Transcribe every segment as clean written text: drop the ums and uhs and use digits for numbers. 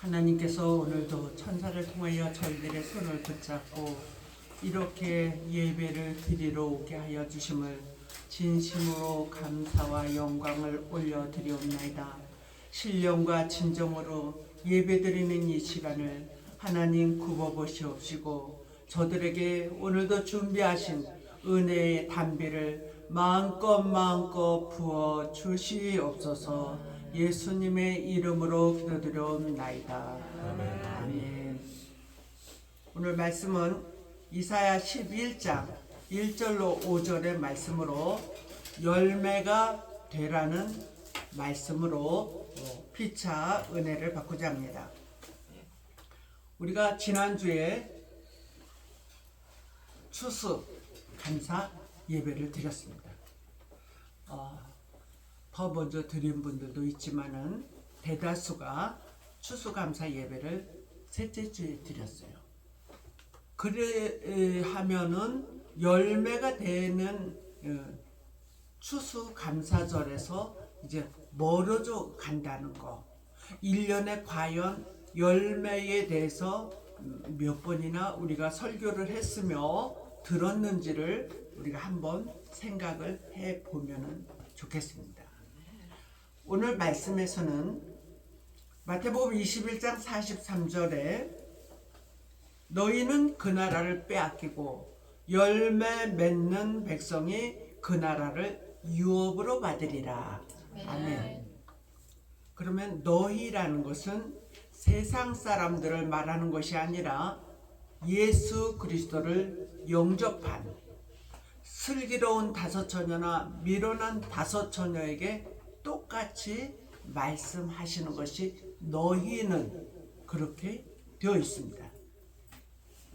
하나님께서 오늘도 천사를 통하여 저희들의 손을 붙잡고 이렇게 예배를 드리러 오게 하여 주심을 진심으로 감사와 영광을 올려드리옵나이다. 신령과 진정으로 예배드리는 이 시간을 하나님 굽어보시옵시고 저들에게 오늘도 준비하신 은혜의 담비를 마음껏 부어 주시옵소서. 예수님의 이름으로 기도드려옵나이다. 아멘. 오늘 말씀은 이사야 11장 1절로 5절의 말씀으로 열매가 되라는 말씀으로 피차 은혜를 받고자 합니다. 우리가 지난주에 추수 감사 예배를 드렸습니다. 더 먼저 드린 분들도 있지만은 대다수가 추수감사 예배를 셋째 주에 드렸어요. 그래 하면은 열매가 되는 추수감사절에서 이제 멀어져 간다는 거, 1년에 과연 열매에 대해서 몇 번이나 우리가 설교를 했으며 들었는지를 우리가 한번 생각을 해 보면은 좋겠습니다. 오늘 말씀에서는 마태복음 21장 43절에 너희는 그 나라를 빼앗기고 열매 맺는 백성이 그 나라를 유업으로 받으리라. 아멘. 그러면 너희라는 것은 세상 사람들을 말하는 것이 아니라 예수 그리스도를 영접한 슬기로운 다섯 처녀나 미련한 다섯 처녀에게 똑같이 말씀하시는 것이 너희는 그렇게 되어 있습니다.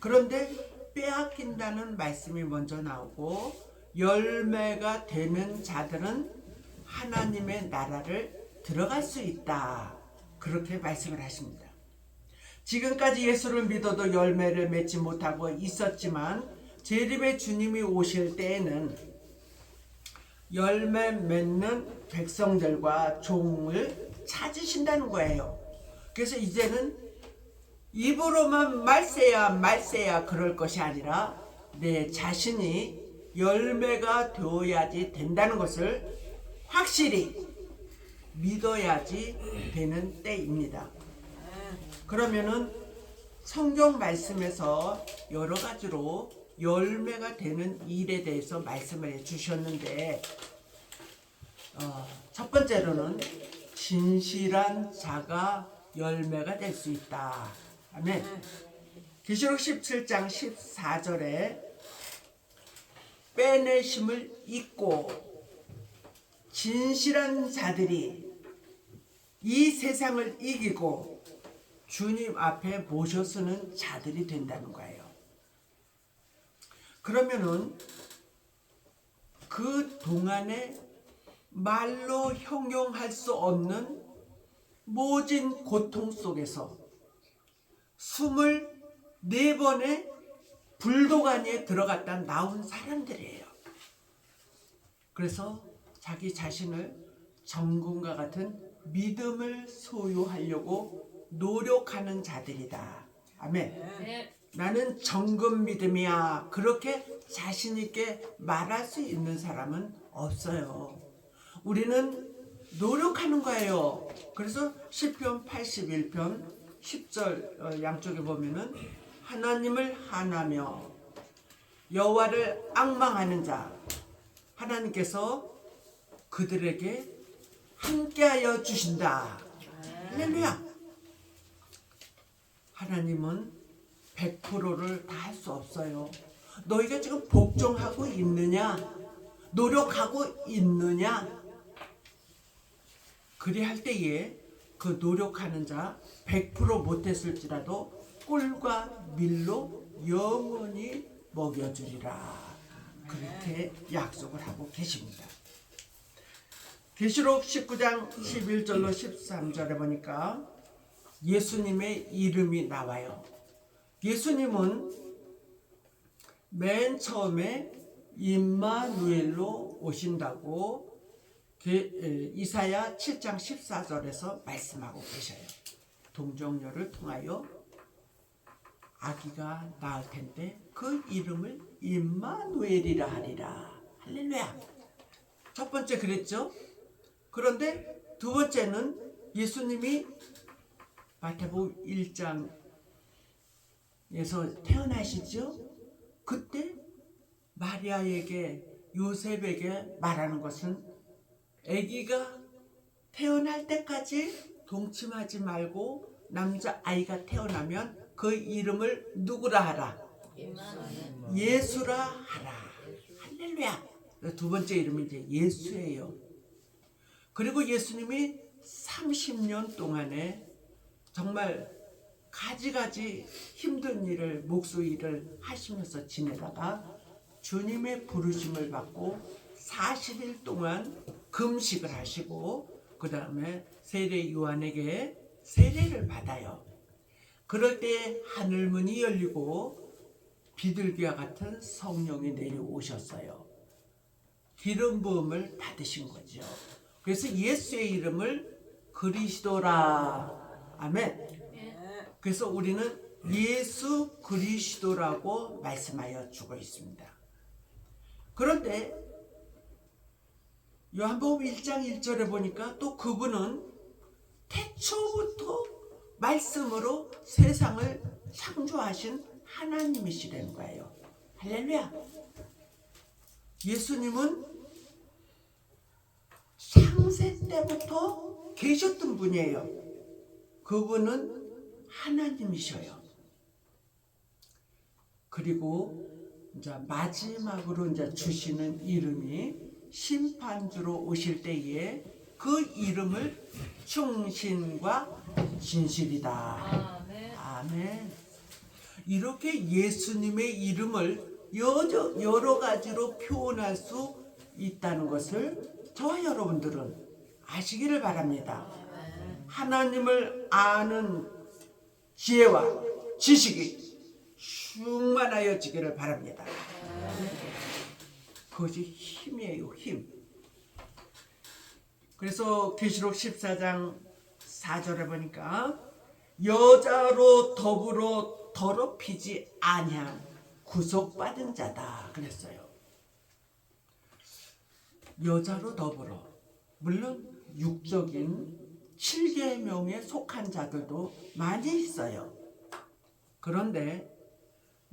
그런데 빼앗긴다는 말씀이 먼저 나오고 열매가 되는 자들은 하나님의 나라를 들어갈 수 있다. 그렇게 말씀을 하십니다. 지금까지 예수를 믿어도 열매를 맺지 못하고 있었지만 재림의 주님이 오실 때에는 열매 맺는 백성들과 종을 찾으신다는 거예요. 그래서 이제는 입으로만 말세야 그럴 것이 아니라 내 자신이 열매가 되어야지 된다는 것을 확실히 믿어야지 되는 때입니다. 그러면은 성경 말씀에서 여러 가지로 열매가 되는 일에 대해서 말씀을 해주셨는데 첫 번째로는 진실한 자가 열매가 될 수 있다. 아멘. 계시록 17장 14절에 빼내심을 잊고 진실한 자들이 이 세상을 이기고 주님 앞에 모셔 쓰는 자들이 된다는 거예요. 그러면은 그 동안에 말로 형용할 수 없는 모진 고통 속에서 24번의 불도가니에 들어갔다 나온 사람들이에요. 그래서 자기 자신을 정금과 같은 믿음을 소유하려고 노력하는 자들이다. 아멘. 나는 정금 믿음이야. 그렇게 자신 있게 말할 수 있는 사람은 없어요. 우리는 노력하는 거예요. 그래서 시편 81편 10절 양쪽에 보면은 하나님을 한하며 여호와를 앙망하는 자 하나님께서 그들에게 함께하여 주신다. 할렐루야. 하나님은 100%를 다 할 수 없어요. 너희가 지금 복종하고 있느냐? 노력하고 있느냐? 그리 할 때에 그 노력하는 자 100% 못했을지라도 꿀과 밀로 영원히 먹여주리라. 그렇게 약속을 하고 계십니다. 계시록 19장 11절로 13절에 보니까 예수님의 이름이 나와요. 예수님은 맨 처음에 임마누엘로 오신다고 이사야 7장 14절에서 말씀하고 계셔요. 동정녀를 통하여 아기가 낳을 텐데 그 이름을 임마누엘이라 하리라. 할렐루야. 첫 번째 그랬죠. 그런데 두 번째는 예수님이 마태복음 1장에서 태어나시죠. 그때 마리아에게 요셉에게 말하는 것은 아기가 태어날 때까지 동침하지 말고 남자아이가 태어나면 그 이름을 누구라 하라? 예수라 하라. 할렐루야. 두 번째 이름이 이제 예수예요. 그리고 예수님이 30년 동안에 정말 가지가지 힘든 일을 목수 일을 하시면서 지내다가 주님의 부르심을 받고 40일 동안 금식을 하시고 그 다음에 세례 요한에게 세례를 받아요. 그럴 때 하늘문이 열리고 비둘기와 같은 성령이 내려오셨어요. 기름 부음을 받으신 거죠. 그래서 예수의 이름을 그리스도라. 아멘. 그래서 우리는 예수 그리스도라고 말씀하여 주고 있습니다. 그런데 요한복음 1장 1절에 보니까 또 그분은 태초부터 말씀으로 세상을 창조하신 하나님이시라는 거예요. 할렐루야. 예수님은 창세 때부터 계셨던 분이에요. 그분은 하나님이셔요. 그리고 이제 마지막으로 이제 주시는 이름이 심판주로 오실 때에 그 이름을 충신과 진실이다. 아멘. 이렇게 예수님의 이름을 여러 가지로 표현할 수 있다는 것을 저와 여러분들은 아시기를 바랍니다. 하나님을 아는 지혜와 지식이 충만하여지기를 바랍니다. 그것이 힘이에요, 힘. 그래서 계시록 14장 4절에 보니까 여자로 더불어 더럽히지 아니한 구속받은 자다 그랬어요. 여자로 더불어, 물론 육적인 7계명에 속한 자들도 많이 있어요. 그런데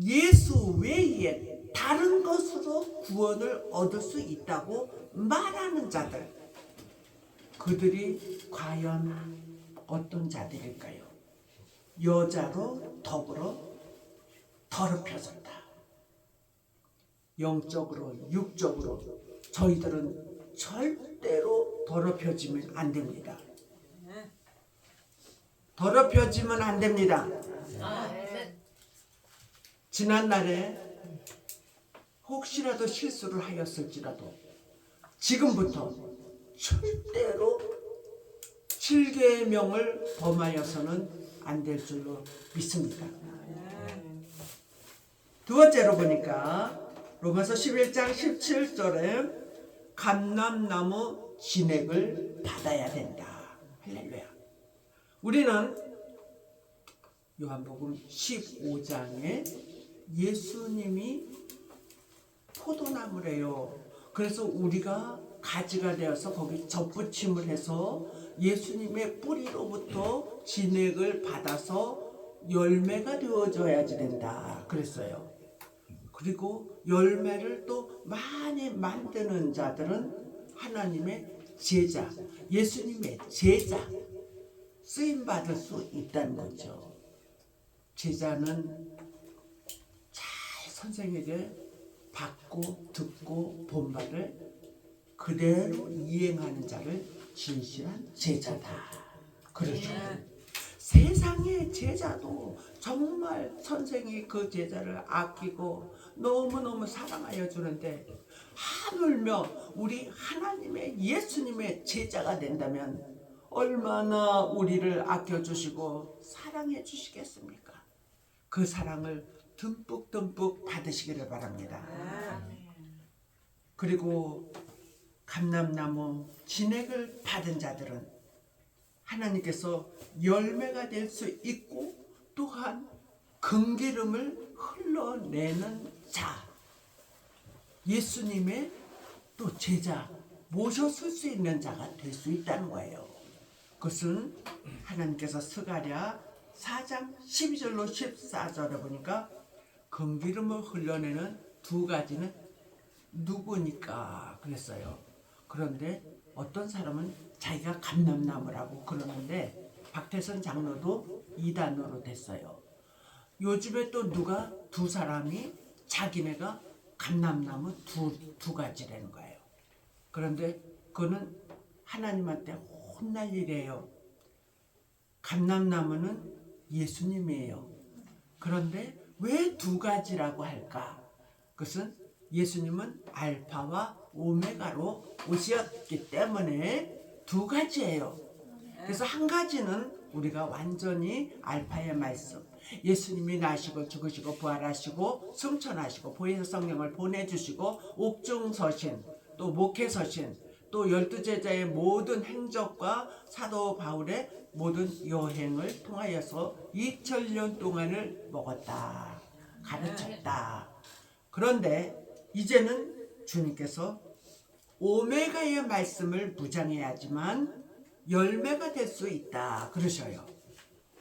예수 외에 다른 것으로 구원을 얻을 수 있다고 말하는 자들, 그들이 과연 어떤 자들일까요? 여자로 더불어 더럽혀졌다. 영적으로, 육적으로 저희들은 절대로 더럽혀지면 안 됩니다. 더럽혀지면 안 됩니다. 지난날에 혹시라도 실수를 하였을지라도 지금부터 절대로 7계명을 범하여서는 안 될 줄로 믿습니다. 두 번째로 보니까 로마서 11장 17절에 감람나무 진액을 받아야 된다. 할렐루야. 우리는 요한복음 15장에 예수님이 포도나무래요. 그래서 우리가 가지가 되어서 거기 접붙임을 해서 예수님의 뿌리로부터 진액을 받아서 열매가 되어져야지 된다 그랬어요. 그리고 열매를 또 많이 만드는 자들은 하나님의 제자, 예수님의 제자, 쓰임받을 수 있다는 거죠. 제자는 잘 선생에게 받고 듣고 본 바를 그대로 이행하는 자를 진실한 제자다. 그렇죠. 세상의 제자도 정말 선생이 그 제자를 아끼고 너무너무 사랑하여 주는데 하물며 우리 하나님의 예수님의 제자가 된다면 얼마나 우리를 아껴주시고 사랑해 주시겠습니까? 그 사랑을 듬뿍듬뿍 받으시기를 바랍니다. 그리고 감람나무 진액을 받은 자들은 하나님께서 열매가 될 수 있고 또한 금기름을 흘러내는 자, 예수님의 또 제자 모셔쓸 수 있는 자가 될 수 있다는 거예요. 그것은 하나님께서 스가랴 4장 12절로 14절에 보니까 금기름을 흘러내는 두 가지는 누구니까 그랬어요. 그런데 어떤 사람은 자기가 감람나무라고 그러는데 박태선 장로도 이단으로 됐어요. 요즘에 또 누가 두 사람이 자기네가 감람나무 두 가지라는 거예요. 그런데 그거는 하나님한테 혼날 일이에요. 감람나무는 예수님이에요. 그런데 왜 두 가지라고 할까? 그것은 예수님은 알파와 오메가로 오셨기 때문에 두 가지예요. 그래서 한 가지는 우리가 완전히 알파의 말씀, 예수님이 나시고 죽으시고 부활하시고 승천하시고 보혜사 성령을 보내주시고 옥중서신, 또 목회서신, 또 12제자의 모든 행적과 사도 바울의 모든 여행을 통하여서 2000년 동안을 먹었다, 가르쳤다. 그런데 이제는 주님께서 오메가의 말씀을 무장해야지만 열매가 될 수 있다 그러셔요.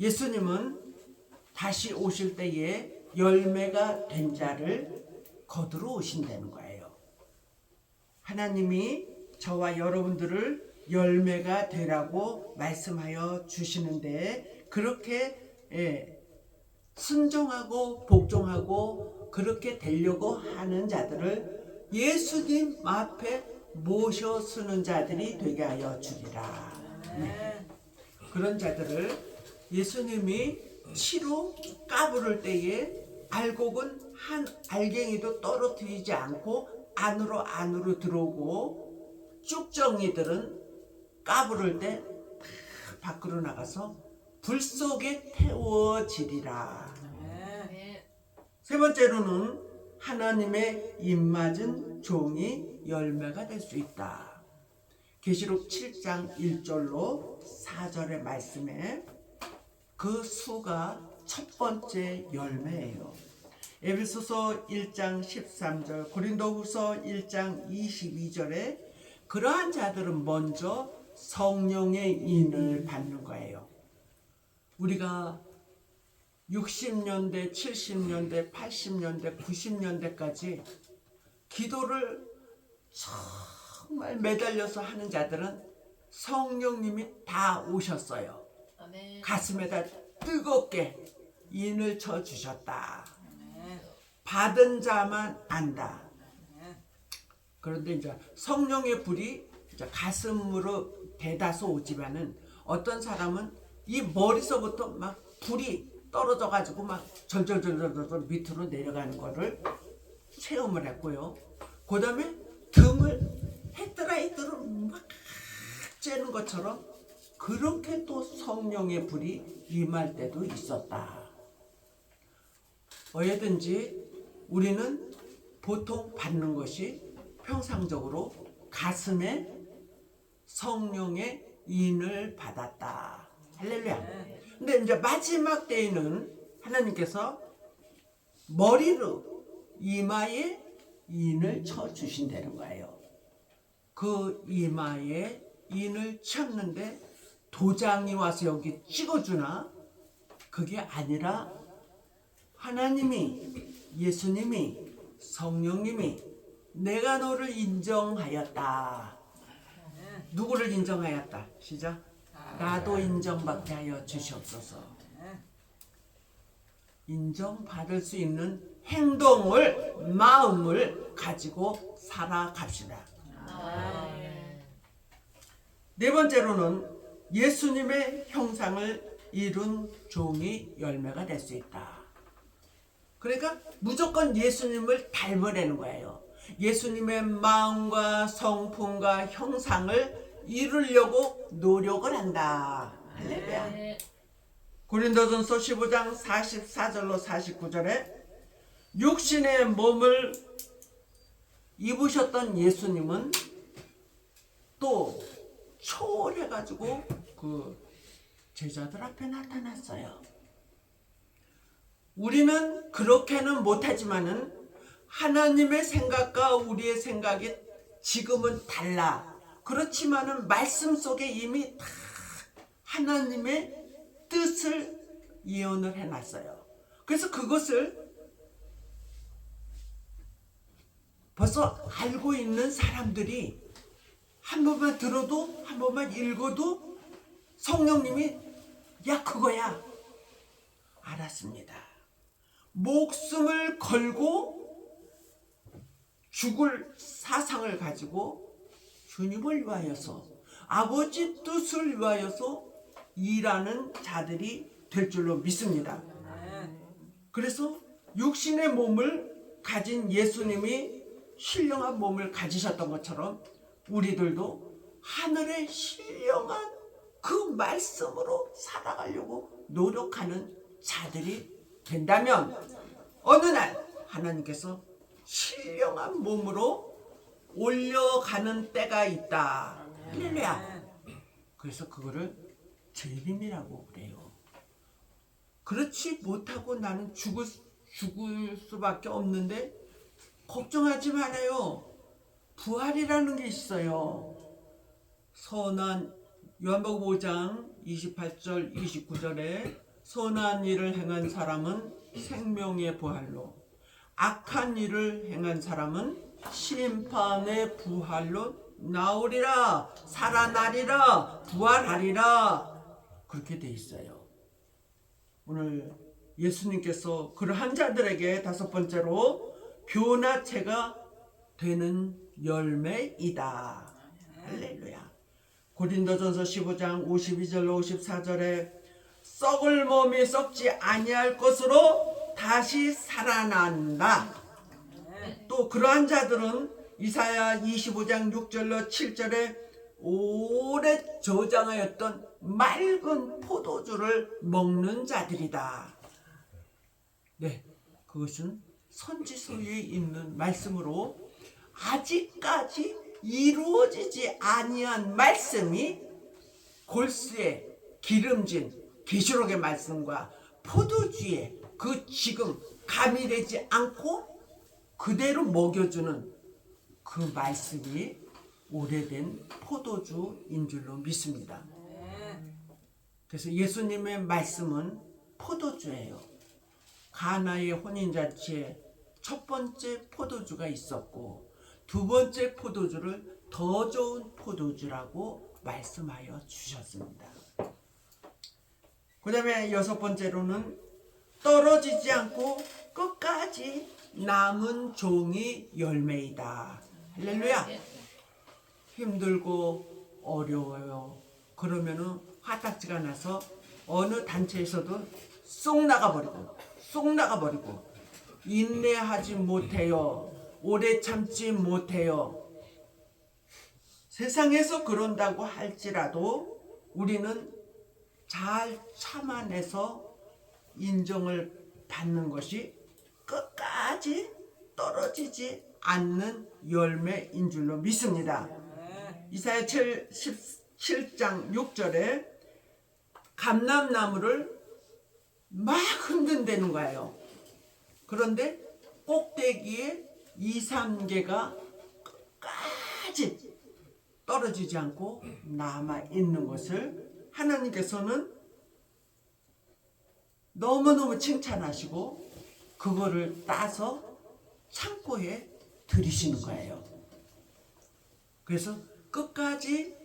예수님은 다시 오실 때에 열매가 된 자를 거두러 오신다는 거예요. 하나님이 저와 여러분들을 열매가 되라고 말씀하여 주시는데 그렇게 순종하고 복종하고 그렇게 되려고 하는 자들을 예수님 앞에 모셔 쓰는 자들이 되게 하여 주리라. 네. 그런 자들을 예수님이 치로 까부를 때에 알곡은 한 알갱이도 떨어뜨리지 않고 안으로 들어오고 쭉정이들은 까부를 때 밖으로 나가서 불 속에 태워지리라. 세 번째로는 하나님의 입맞은 종이 열매가 될 수 있다. 계시록 7장 1절로 4절의 말씀에 그 수가 첫 번째 열매예요. 에베소서 1장 13절, 고린도후서 1장 22절에 그러한 자들은 먼저 성령의 인을 받는 거예요. 우리가 60년대, 70년대, 80년대, 90년대까지 기도를 정말 매달려서 하는 자들은 성령님이 다 오셨어요. 가슴에다 뜨겁게 인을 쳐주셨다. 받은 자만 안다. 그런데 이제 성령의 불이 이제 가슴으로 대다수 오지만은 어떤 사람은 이 머리서부터 막 불이 떨어져 가지고 막 절절절절 밑으로 내려가는 거를 체험을 했고요. 그 다음에 등을 헤드라이트로 막 쬐는 것처럼 그렇게 또 성령의 불이 임할 때도 있었다. 어디든지 우리는 보통 받는 것이 평상적으로 가슴에 성령의 인을 받았다. 할렐루야. 근데 이제 마지막 때에는 하나님께서 머리로 이마에 인을 쳐 주신다는 거예요. 그 이마에 인을 쳤는데 도장이 와서 여기 찍어주나? 그게 아니라 하나님이, 예수님이, 성령님이 내가 너를 인정하였다. 누구를 인정하였다? 시작. 나도 인정받게 하여 주시옵소서. 인정받을 수 있는 행동을, 마음을 가지고 살아갑시다. 네 번째로는 예수님의 형상을 이룬 종이 열매가 될 수 있다. 그러니까 무조건 예수님을 닮으라는 거예요. 예수님의 마음과 성품과 형상을 이루려고 노력을 한다. 할렐루야. 고린도전서 15장 44절로 49절에 육신의 몸을 입으셨던 예수님은 또 초월해가지고 그 제자들 앞에 나타났어요. 우리는 그렇게는 못하지만은 하나님의 생각과 우리의 생각이 지금은 달라. 그렇지만은 말씀 속에 이미 다 하나님의 뜻을 예언을 해놨어요. 그래서 그것을 벌써 알고 있는 사람들이 한 번만 들어도, 한 번만 읽어도 성령님이 야 그거야 알았습니다. 목숨을 걸고 죽을 사상을 가지고 주님을 위하여서 아버지 뜻을 위하여서 일하는 자들이 될 줄로 믿습니다. 그래서 육신의 몸을 가진 예수님이 신령한 몸을 가지셨던 것처럼 우리들도 하늘의 신령한 그 말씀으로 살아가려고 노력하는 자들이 된다면 어느 날 하나님께서 신령한 몸으로 올려가는 때가 있다. 할렐루야. 그래서 그거를 재림이라고 그래요. 그렇지 못하고 나는 죽을 수밖에 없는데 걱정하지 말아요. 부활이라는 게 있어요. 선한 요한복음 5장 28절 29절에 선한 일을 행한 사람은 생명의 부활로 악한 일을 행한 사람은 심판의 부활로 나오리라 살아나리라 부활하리라 그렇게 돼 있어요. 오늘 예수님께서 그러한 자들에게 다섯 번째로 변화체가 되는 열매이다. 할렐루야. 고린도전서 15장 52절로 54절에 썩을 몸이 썩지 아니할 것으로 다시 살아난다. 또 그러한 자들은 이사야 25장 6절로 7절에 오래 저장하였던 맑은 포도주를 먹는 자들이다. 네, 그것은 선지서에 있는 말씀으로 아직까지 이루어지지 아니한 말씀이 골수에 기름진 계시록의 말씀과 포도주에 그 지금 가미되지 않고 그대로 먹여주는 그 말씀이 오래된 포도주인 줄로 믿습니다. 그래서 예수님의 말씀은 포도주예요. 가나의 혼인잔치에 첫 번째 포도주가 있었고 두 번째 포도주를 더 좋은 포도주라고 말씀하여 주셨습니다. 그 다음에 여섯 번째로는 떨어지지 않고 끝까지 남은 종이 열매이다. 할렐루야. 힘들고 어려워요. 그러면은 화딱지가 나서 어느 단체에서도 쏙 나가버리고 인내하지 못해요. 오래 참지 못해요. 세상에서 그런다고 할지라도 우리는 잘 참아내서 인정을 받는 것이 끝까지 떨어지지 않는 열매인 줄로 믿습니다. 이사야 17장 6절에 감람나무를 막 흔든다는 거예요. 그런데 꼭대기에 2, 3개가 끝까지 떨어지지 않고 남아있는 것을 하나님께서는 너무너무 칭찬하시고 그거를 따서 창고에 들이시는 거예요. 그래서 끝까지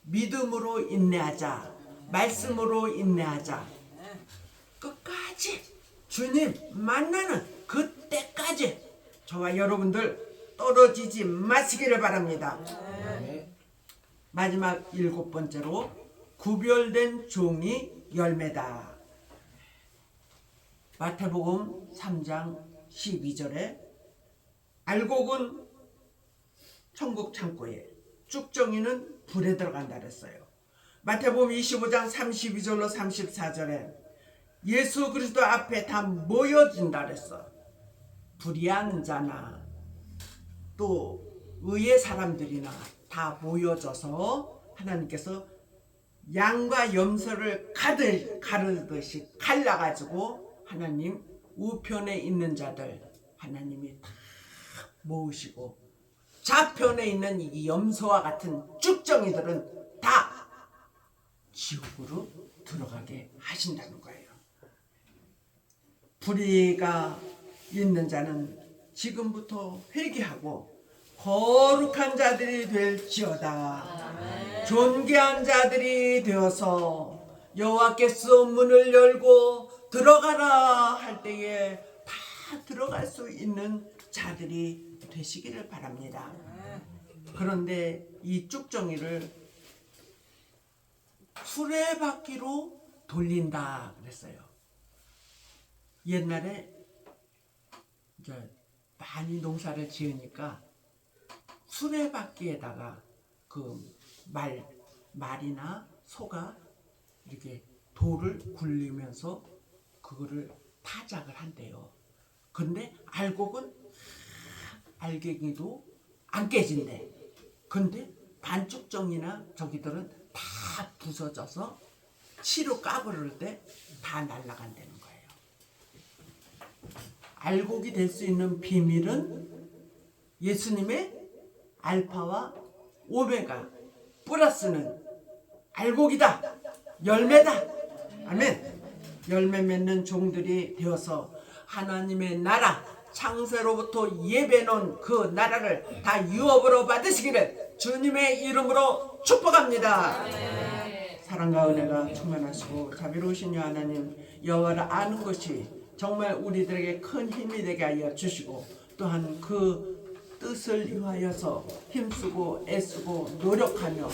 믿음으로 인내하자. 말씀으로 인내하자. 끝까지 주님 만나는 그때까지 저와 여러분들 떨어지지 마시기를 바랍니다. 마지막 일곱 번째로 구별된 종이 열매다. 마태복음 3장 12절에 알곡은 천국 창고에 쭉정이는 불에 들어간다 그랬어요. 마태복음 25장 32절로 34절에 예수 그리스도 앞에 다 모여진다 그랬어. 불의한 자나 또 의의 사람들이나 다 모여져서 하나님께서 양과 염소를 가르듯이 갈라가지고 하나님 우편에 있는 자들 하나님이 다 모으시고 좌편에 있는 이 염소와 같은 쭉정이들은 다 지옥으로 들어가게 하신다는 거예요. 불의가 있는 자는 지금부터 회개하고 거룩한 자들이 될지어다. 존귀한 자들이 되어서 여호와께서 문을 열고 들어가라 할 때에 다 들어갈 수 있는 자들이 되시기를 바랍니다. 그런데 이 쭉정이를 수레바퀴로 돌린다 그랬어요. 옛날에 이제 많이 농사를 지으니까 수레바퀴에다가 그 말이나 소가 이렇게 돌을 굴리면서 그거를 타작을 한대요. 근데 알곡은 알갱이도 안 깨진대. 근데 반죽정이나 저기들은 다 부서져서 치로 까부를 때 다 날아간다는 거예요. 알곡이 될 수 있는 비밀은 예수님의 알파와 오메가 플러스는 알곡이다. 열매다. 아멘. 열매 맺는 종들이 되어서 하나님의 나라 창세로부터 예배놓은 그 나라를 다 유업으로 받으시기를 주님의 이름으로 축복합니다. 사랑과 은혜가 충만하시고 자비로우신 하나님 여호와를 아는 것이 정말 우리들에게 큰 힘이 되게 하여 주시고 또한 그 뜻을 위하여서 힘쓰고 애쓰고 노력하며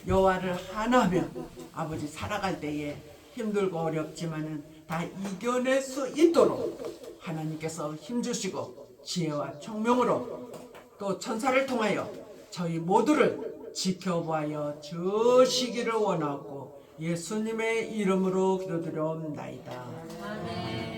여호와를 하나하며 아버지 살아갈 때에 힘들고 어렵지만은 다 이겨낼 수 있도록 하나님께서 힘주시고 지혜와 총명으로 또 천사를 통하여 저희 모두를 지켜보아여 주시기를 원하고 예수님의 이름으로 기도드려옵나이다. 아멘.